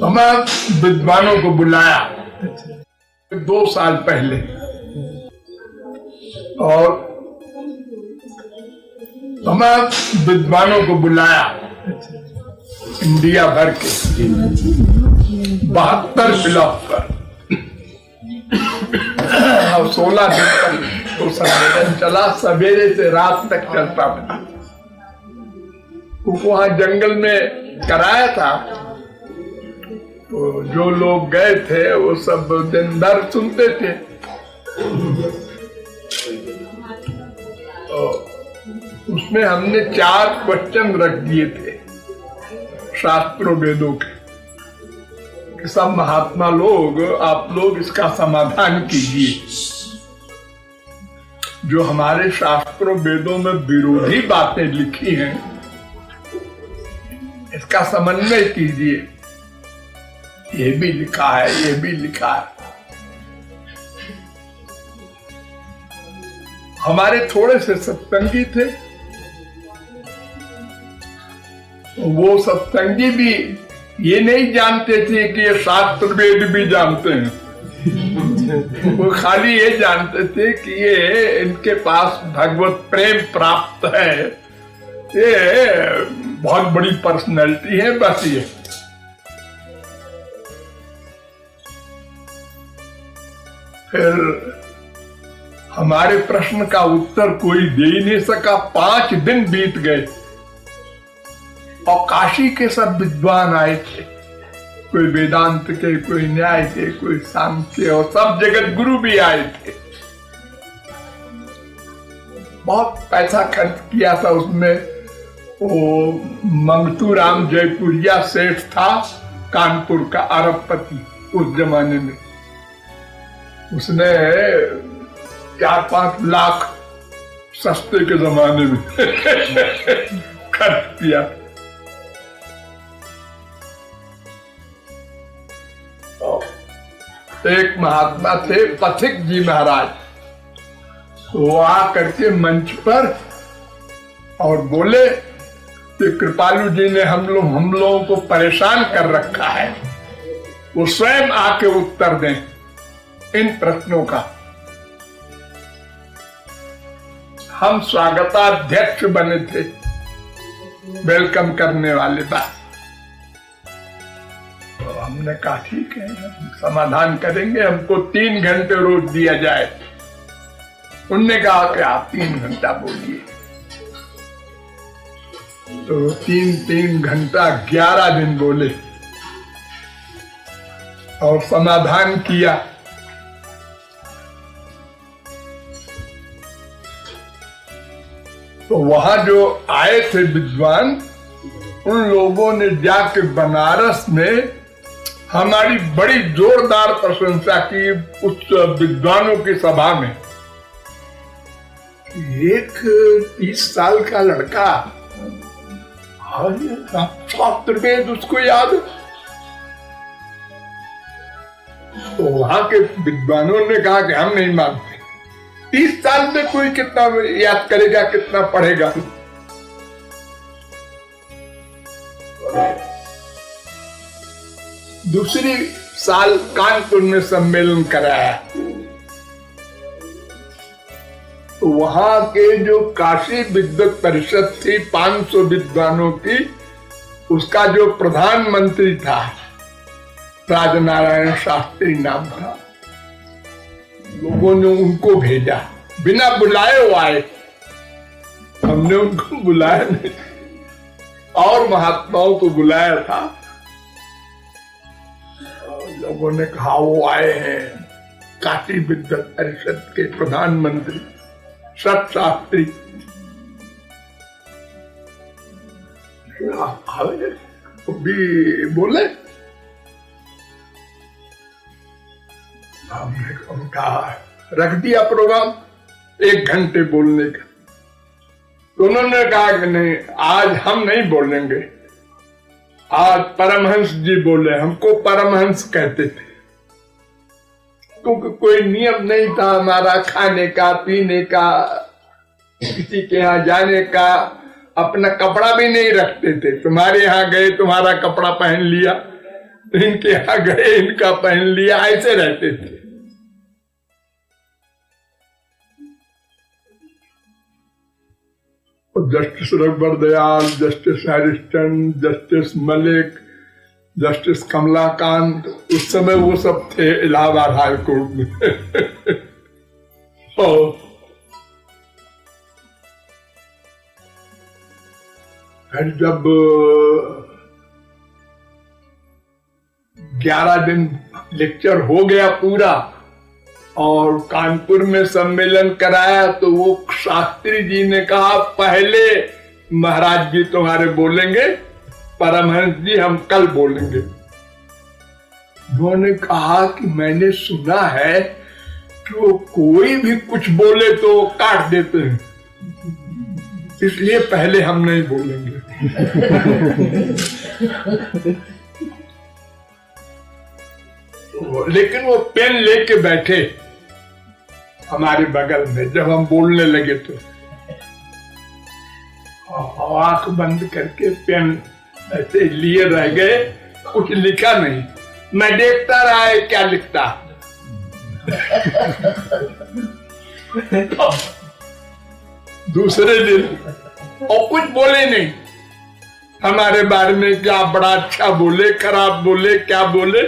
हमें विद्वानों को बुलाया 2 साल पहले, और हमें विद्वानों को बुलाया इंडिया भर के 72 ब्लॉक पर, और 16 दिन तक तो सम्मेलन चला, सवेरे से रात तक चलता था। वहां जंगल में कराया था, तो जो लोग गए थे वो सब दिन भर सुनते थे। तो उसमें हमने 4 क्वेश्चन रख दिए थे शास्त्रों वेदों के, कि सब महात्मा लोग, आप लोग इसका समाधान कीजिए। जो हमारे शास्त्रों वेदों में विरोधी बातें लिखी हैं, इसका समन्वय कीजिए। ये भी लिखा है, ये भी लिखा है। हमारे थोड़े से सत्संगी थे, वो सत्संगी भी ये नहीं जानते थे कि ये शास्त्र वेद भी जानते हैं। वो खाली ये जानते थे कि ये इनके पास भगवत प्रेम प्राप्त है, ये बहुत बड़ी पर्सनैलिटी है, बस ये। फिर हमारे प्रश्न का उत्तर कोई दे ही नहीं सका। 5 दिन बीत गए और काशी के सब विद्वान आए थे, कोई वेदांत के, कोई न्याय के, कोई सांख्य, और सब जगत गुरु भी आए थे। बहुत पैसा खर्च किया था उसमें। वो मंगतू राम जयपुरिया सेठ था, कानपुर का, अरबपति उस जमाने में। उसने 4-5 लाख सस्ते के जमाने में खर्च किया। एक महात्मा थे पथिक जी महाराज, वो आ करके मंच पर और बोले कि कृपालु जी ने हम लोगों को परेशान कर रखा है, वो स्वयं आके उत्तर दें इन प्रश्नों का। हम स्वागताध्यक्ष बने थे, वेलकम करने वाले बात। तो हमने कहा ठीक है, समाधान करेंगे, हमको 3 घंटे रोज दिया जाए। उनने कहा कि आप 3 घंटा बोलिए। तो 3 घंटा 11 दिन बोले और समाधान किया। तो वहां जो आए थे विद्वान, उन लोगों ने जाके बनारस में हमारी बड़ी जोरदार प्रशंसा की उस विद्वानों की सभा में। एक 30 साल का लड़का, शास्त्र वेद उसको याद। तो वहां के विद्वानों ने कहा कि हम नहीं मानते, 30 साल में कोई कितना याद करेगा, कितना पढ़ेगा। दूसरी साल कानपुर में सम्मेलन कराया, तो वहां के जो काशी विद्वत परिषद थी 500 विद्वानों की, उसका जो प्रधानमंत्री था राजनारायण शास्त्री नाम था, लोगों ने उनको भेजा, बिना बुलाए वो आए। हमने उनको बुलाया नहीं, और महात्माओं को बुलाया था। लोगों ने कहा वो आए हैं काशी विद्वत परिषद के प्रधानमंत्री सत शास्त्री। भी बोले, हमने कहा रख दिया प्रोग्राम 1 घंटे बोलने का। तो उन्होंने कहा कि नहीं, आज हम नहीं बोलेंगे, आज परमहंस जी बोले। हमको परमहंस कहते थे, क्योंकि कोई नियम नहीं था हमारा खाने का, पीने का, किसी के यहाँ जाने का, अपना कपड़ा भी नहीं रखते थे। तुम्हारे यहाँ गए तुम्हारा कपड़ा पहन लिया, इनके यहाँ गए इनका पहन लिया, ऐसे रहते थे। जस्टिस रघुवर Dayal, justice Harishchandra, justice Malik, justice Kamlakant, उस समय वो सब थे इलाहाबाद हाई कोर्ट में। फिर जब 11 दिन लेक्चर हो गया पूरा और कानपुर में सम्मेलन कराया, तो वो शास्त्री जी ने कहा पहले महाराज जी तुम्हारे बोलेंगे, परमहंस जी हम कल बोलेंगे। उन्होंने कहा कि मैंने सुना है कि वो कोई भी कुछ बोले तो वो काट देते हैं, इसलिए पहले हम नहीं बोलेंगे। लेकिन वो पेन लेके बैठे हमारे बगल में, जब हम बोलने लगे तो आंख बंद करके पेन ऐसे लिए रह गए, कुछ लिखा नहीं। मैं देखता रहा है क्या लिखता। दूसरे दिन और कुछ बोले नहीं हमारे बारे में, क्या बड़ा अच्छा बोले, खराब बोले, क्या बोले।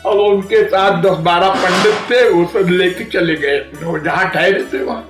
और उनके साथ 10-12 पंडित थे, वो सब लेके चले गए जहां ठहरे थे वहां।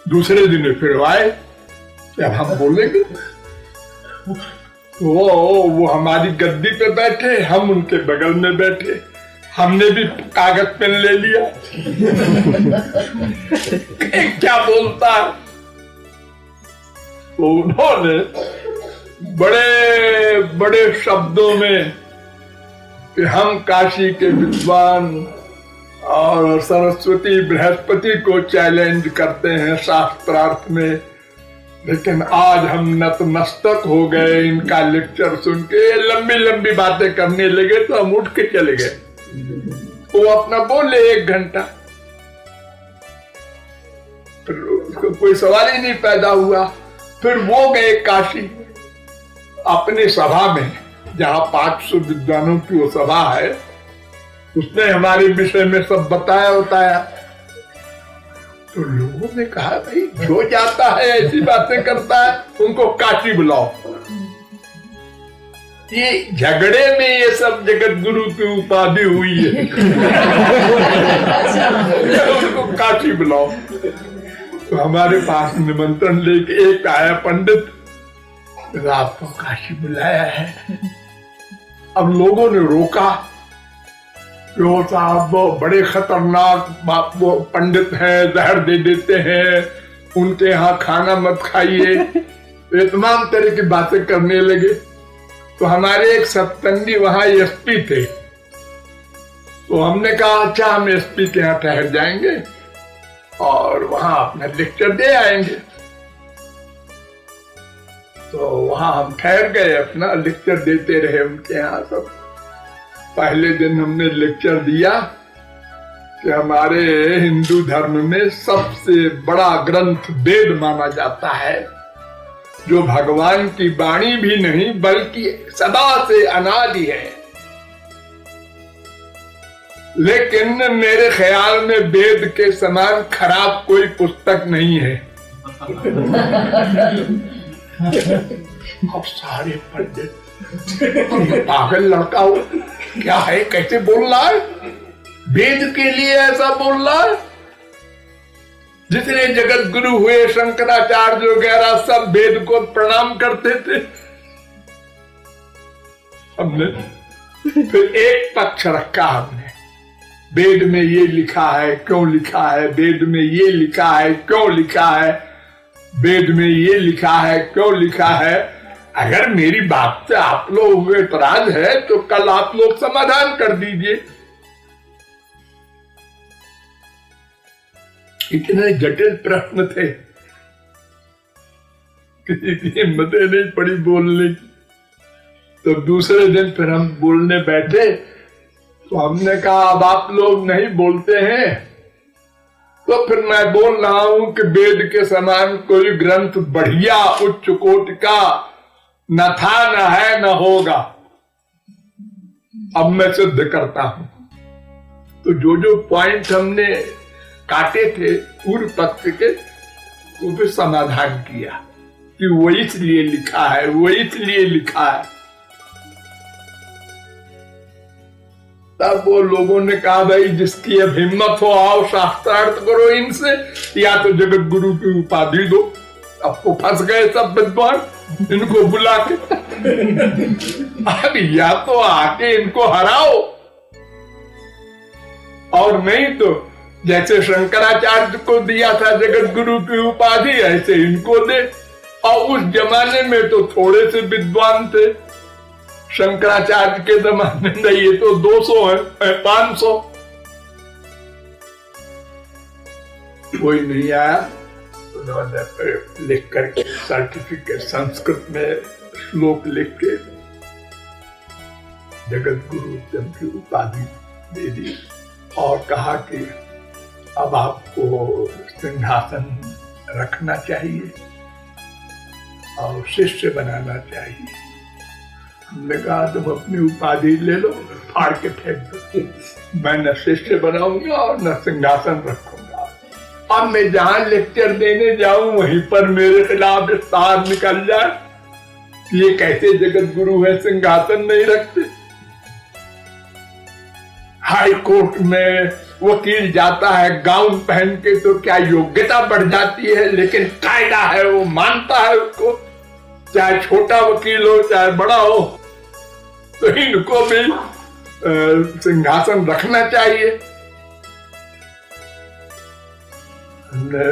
दूसरे दिन फिर आए, अब हम बोलेंगे। वो हमारी गद्दी पे बैठे, हम उनके बगल में बैठे, हमने भी कागज पेन ले लिया। क्या बोलता, तो उन्होंने बड़े बड़े शब्दों में कि हम काशी के विद्वान और सरस्वती बृहस्पति को चैलेंज करते हैं शास्त्रार्थ में, लेकिन आज हम नतमस्तक हो गए इनका लेक्चर सुन के। लंबी लंबी बातें करने लगे तो हम उठ के चले गए। वो अपना बोले 1 घंटा, फिर उसको कोई सवाल ही नहीं पैदा हुआ। फिर वो गए काशी अपनी सभा में, जहां 500 विद्वानों की वो सभा है, उसने हमारे विषय में सब बताया। तो लोगों ने कहा भाई जो जाता है ऐसी बातें करता है, उनको काशी बुलाओ। ये झगड़े में ये सब जगत गुरु की उपाधि हुई है। उनको काशी बुलाओ। तो हमारे पास निमंत्रण लेके एक आया पंडित, आपको काशी बुलाया है। अब लोगों ने रोका, जो साहब बड़े खतरनाक वो पंडित हैं, जहर दे देते हैं, उनके यहाँ खाना मत खाइए, तमाम तरह की बातें करने लगे। तो हमारे एक सत्संगी वहां एसपी थे, तो हमने कहा अच्छा हम एसपी के यहाँ ठहर जाएंगे और वहां अपना लेक्चर दे आएंगे। तो वहां हम ठहर गए, अपना लेक्चर देते रहे उनके यहाँ सब। पहले दिन हमने लेक्चर दिया कि हमारे हिंदू धर्म में सबसे बड़ा ग्रंथ वेद माना जाता है, जो भगवान की वाणी भी नहीं बल्कि सदा से अनादि है। लेकिन मेरे ख्याल में वेद के समान खराब कोई पुस्तक नहीं है। अब सारे पंडित पागल लड़का हो, क्या है, कैसे बोल रहा है, वेद के लिए ऐसा बोल रहा है। जितने जगत गुरु हुए शंकराचार्य वगैरह सब वेद को प्रणाम करते थे। हमने फिर एक पक्ष रखा, हमने वेद में ये लिखा है, क्यों लिखा है, वेद में ये लिखा है, क्यों लिखा है, वेद में ये लिखा है, क्यों लिखा है। अगर मेरी बात से आप लोग एतराज है तो कल आप लोग समाधान कर दीजिए। इतने जटिल प्रश्न थे, किसी की हिम्मत नहीं पड़ी बोलने की। तो दूसरे दिन फिर हम बोलने बैठे, तो हमने कहा अब आप लोग नहीं बोलते हैं तो फिर मैं बोल रहा हूं कि वेद के समान कोई ग्रंथ बढ़िया उच्च कोटि का न था, न है, न होगा। अब मैं सिद्ध करता हूं। तो जो जो पॉइंट हमने काटे थे पूर्व पक्ष के, वो भी समाधान किया कि वो इसलिए लिखा है, वो इसलिए लिखा है। तब वो लोगों ने कहा भाई जिसकी अब हिम्मत हो आओ शास्त्रार्थ करो इनसे, या तो जगत गुरु की उपाधि दो। अब तो फंस गए सब विद्वान, इनको बुला के अब या तो आके इनको हराओ, और नहीं तो जैसे शंकराचार्य को दिया था जगत गुरु की उपाधि, ऐसे इनको दे। और उस जमाने में तो थोड़े से विद्वान थे, शंकराचार्य के जमाने में ये तो 200 है, 500। कोई नहीं आया, उन्होंने लिख करके सर्टिफिकेट संस्कृत में श्लोक लिख के जगत गुरु की उपाधि दे दी और कहा कि अब आपको सिंहासन रखना चाहिए और शिष्य बनाना चाहिए। हमने कहा तुम अपनी उपाधि ले लो, फाड़ के फेंक दो, मैं न शिष्य बनाऊंगा और न सिंहासन रखूंगा। अब मैं जहां लेक्चर देने जाऊं वहीं पर मेरे खिलाफ तार निकल जाए, ये कैसे जगत गुरु है सिंहासन नहीं रखते। हाई कोर्ट में वकील जाता है गाउन पहन के तो क्या योग्यता बढ़ जाती है, लेकिन कायदा है वो मानता है उसको, चाहे छोटा वकील हो चाहे बड़ा हो। तो इनको भी सिंहासन रखना चाहिए। हमने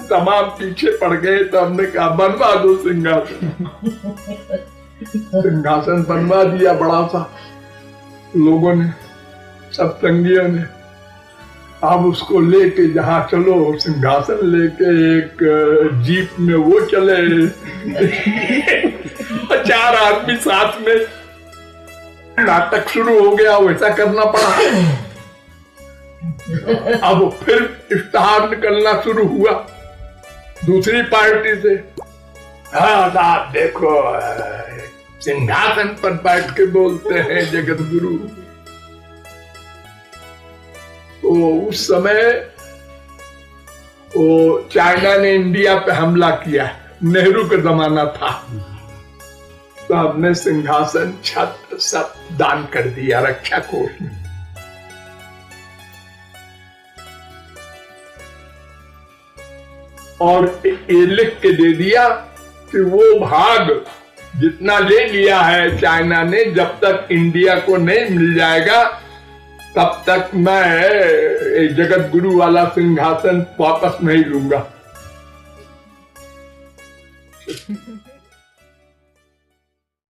तमाम पीछे पड़ गए तो हमने कहा बनवा दो सिंहासन। सिंहासन बनवा दिया बड़ा सा लोगों ने, सब संगियों ने। अब उसको लेके जहां चलो, सिंहासन लेके एक जीप में वो चले 4 आदमी साथ में, नाटक शुरू हो गया, वैसा करना पड़ा। अब फिर इफ्तार निकलना शुरू हुआ दूसरी पार्टी से। हाँ साहब देखो, सिंहासन पर बैठ के बोलते हैं जगत गुरु। तो उस समय वो चाइना ने इंडिया पे हमला किया, नेहरू का जमाना था, तो हमने सिंहासन छत सब दान कर दिया रक्षा कोष में। और ये लिख के दे दिया कि वो भाग जितना ले लिया है चाइना ने, जब तक इंडिया को नहीं मिल जाएगा तब तक मैं जगत गुरु वाला सिंहासन वापस नहीं लूंगा।